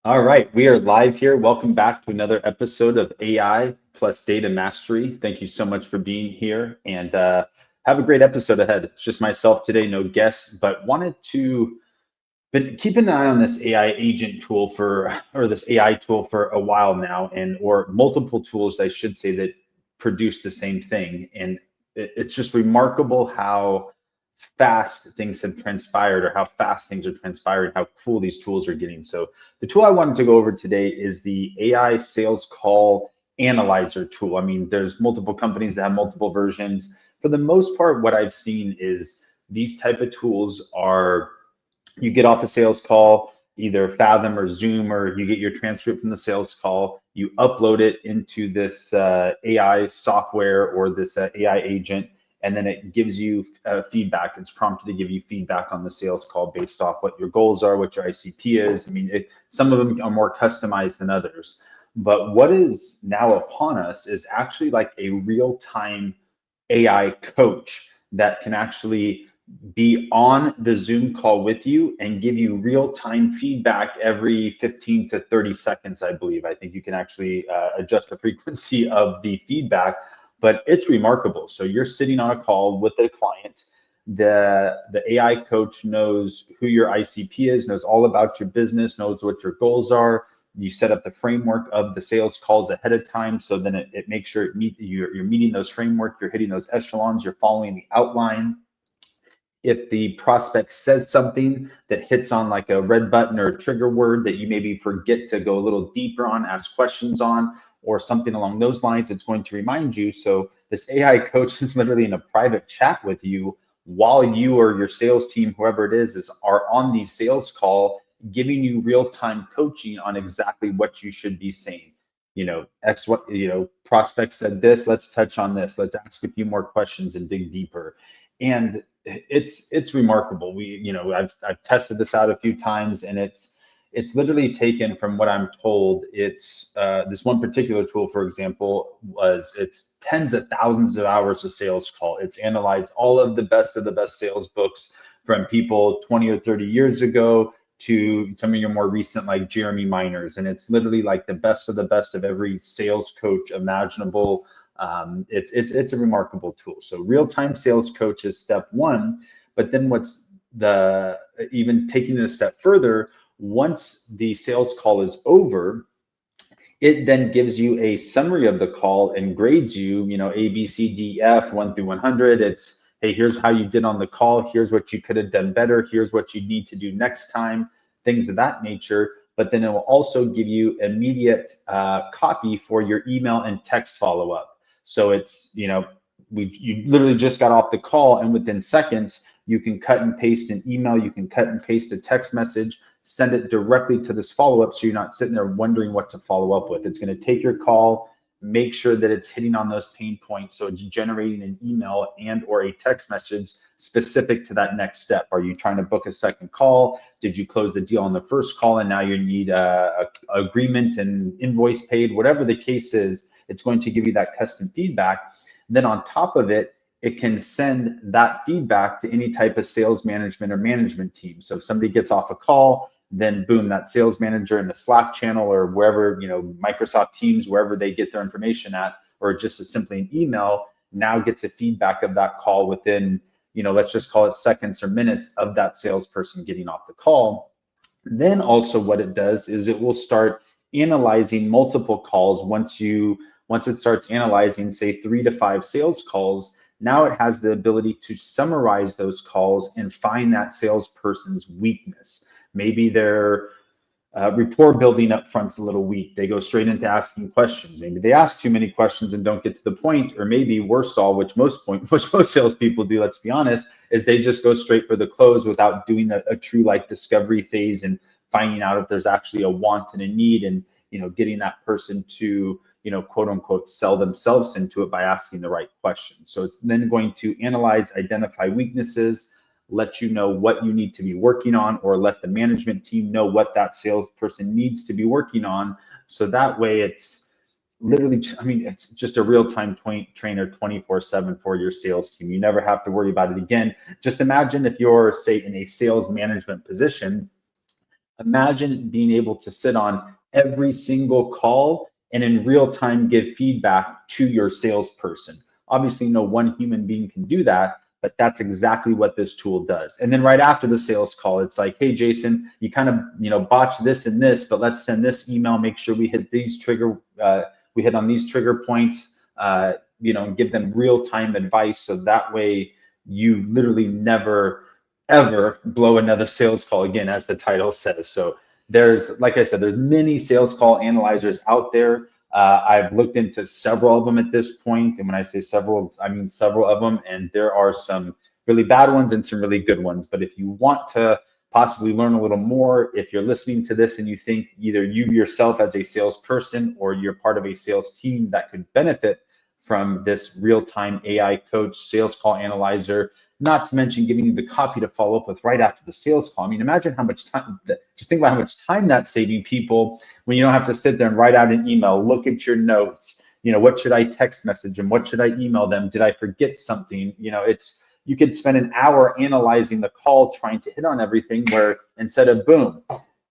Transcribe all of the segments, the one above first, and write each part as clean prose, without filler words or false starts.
All right, we are live here. Welcome back to another episode of AI plus Data Mastery. Thank you so much for being here and have a great episode ahead. It's just myself today, no guests, but wanted to keep an eye on this AI agent tool or this AI tool for a while now, or multiple tools, I should say, that produce the same thing. And it's just remarkable how fast things have transpired or how fast things are transpiring, how cool these tools are getting. So the tool I wanted to go over today is the AI sales call analyzer tool. I mean, there's multiple companies that have multiple versions. For the most part, what I've seen is these type of tools are you get off a sales call, either Fathom or Zoom, or you get your transcript from the sales call, you upload it into this AI software or this AI agent, and then it gives you feedback. It's prompted to give you feedback on the sales call based off what your goals are, what your ICP is. I mean, some of them are more customized than others. But what is now upon us is actually like a real-time AI coach that can actually be on the Zoom call with you and give you real-time feedback every 15 to 30 seconds, I believe. I think you can actually adjust the frequency of the feedback, but it's remarkable. So you're sitting on a call with a client. The AI coach knows who your ICP is, knows all about your business, knows what your goals are. You set up the framework of the sales calls ahead of time, so then it makes sure you're meeting those framework, you're hitting those echelons, you're following the outline. If the prospect says something that hits on like a red button or a trigger word that you maybe forget to go a little deeper on, ask questions on, or something along those lines, it's going to remind you. So this AI coach is literally in a private chat with you while you or your sales team, whoever it is are on the sales call, giving you real-time coaching on exactly what you should be saying. Prospect said this, let's touch on this, let's ask a few more questions and dig deeper. And it's remarkable. I've tested this out a few times, and it's literally taken, from what I'm told, it's this one particular tool, for example, it's tens of thousands of hours of sales call. It's analyzed all of the best sales books from people 20 or 30 years ago to some of your more recent, like Jeremy Miners, and it's literally like the best of every sales coach imaginable. It's a remarkable tool. So real-time sales coach is step one, but then what's the even taking it a step further, once the sales call is over, it then gives you a summary of the call and grades you, A, B, C, D, F, 1 through 100. It's, hey, here's how you did on the call. Here's what you could have done better. Here's what you need to do next time, things of that nature. But then it will also give you immediate copy for your email and text follow-up. So it's, you literally just got off the call, and within seconds, you can cut and paste an email, you can cut and paste a text message, send it directly to this follow-up, so you're not sitting there wondering what to follow up with. It's going to take your call, make sure that it's hitting on those pain points, so it's generating an email and or a text message specific to that next step. Are you trying to book a second call? Did you close the deal on the first call and now you need a agreement and invoice paid? Whatever the case is, it's going to give you that custom feedback. Then on top of it, it can send that feedback to any type of sales management or management team. So if somebody gets off a call, then boom, that sales manager in the Slack channel or wherever, Microsoft Teams, wherever they get their information at, or just simply an email, now gets a feedback of that call within, let's just call it seconds or minutes of that salesperson getting off the call. Then also what it does is it will start analyzing multiple calls. Once it starts analyzing, say, 3 to 5 sales calls, now it has the ability to summarize those calls and find that salesperson's weakness. Maybe their rapport building up front's a little weak. They go straight into asking questions. Maybe they ask too many questions and don't get to the point, or maybe worse all, which most salespeople do, let's be honest, is they just go straight for the close without doing a true like discovery phase and finding out if there's actually a want and a need, and getting that person to quote unquote sell themselves into it by asking the right questions. So it's then going to analyze, identify weaknesses, let you know what you need to be working on, or let the management team know what that salesperson needs to be working on. So that way it's literally, it's just a real-time trainer 24/7 for your sales team. You never have to worry about it again. Just imagine if you're, say, in a sales management position, Imagine being able to sit on every single call and in real time give feedback to your salesperson. Obviously, no one human being can do that, but that's exactly what this tool does. And then right after the sales call, it's like, hey, Jason, you kind of botched this and this, but let's send this email. Make sure we hit these we hit on these trigger points. And give them real time advice, so that way you literally never ever blow another sales call again, as the title says. So there's, like I said, there's many sales call analyzers out there. I've looked into several of them at this point, and when I say several, I mean several of them, and there are some really bad ones and some really good ones. But if you want to possibly learn a little more, if you're listening to this and you think either you yourself as a salesperson or you're part of a sales team that could benefit from this real-time AI coach sales call analyzer, not to mention giving you the copy to follow up with right after the sales call. I mean, imagine how much time, just think about how much time that's saving people when you don't have to sit there and write out an email, look at your notes, what should I text message them? What should I email them? Did I forget something? You could spend an hour analyzing the call, trying to hit on everything, where instead of boom,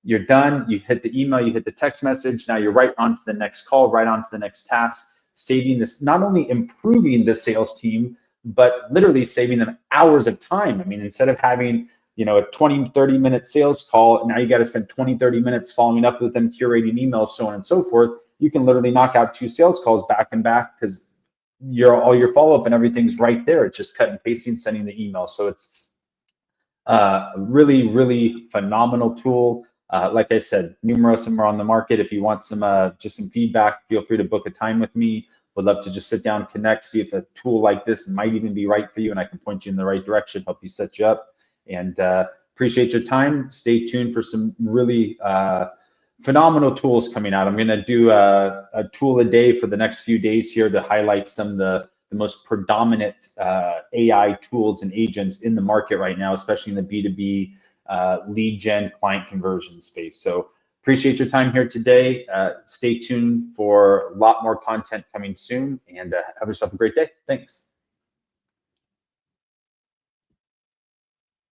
you're done, you hit the email, you hit the text message, now you're right on to the next call, right on to the next task, saving this, not only improving the sales team, but literally saving them hours of time. I mean, instead of having, a 20, 30-minute sales call, now you got to spend 20, 30 minutes following up with them, curating emails, so on and so forth. You can literally knock out 2 sales calls back and back, because all your follow-up and everything's right there. It's just cut and pasting, sending the email. So it's a really, really phenomenal tool. Like I said, numerous of them are on the market. If you want just some feedback, feel free to book a time with me. Would love to just sit down, connect, see if a tool like this might even be right for you, and I can point you in the right direction, help you set you up. And appreciate your time. Stay tuned for some really phenomenal tools coming out. I'm going to do a tool a day for the next few days here to highlight some of the most predominant AI tools and agents in the market right now, especially in the B2B lead gen client conversion space. So appreciate your time here today. Stay tuned for a lot more content coming soon, and have yourself a great day. Thanks.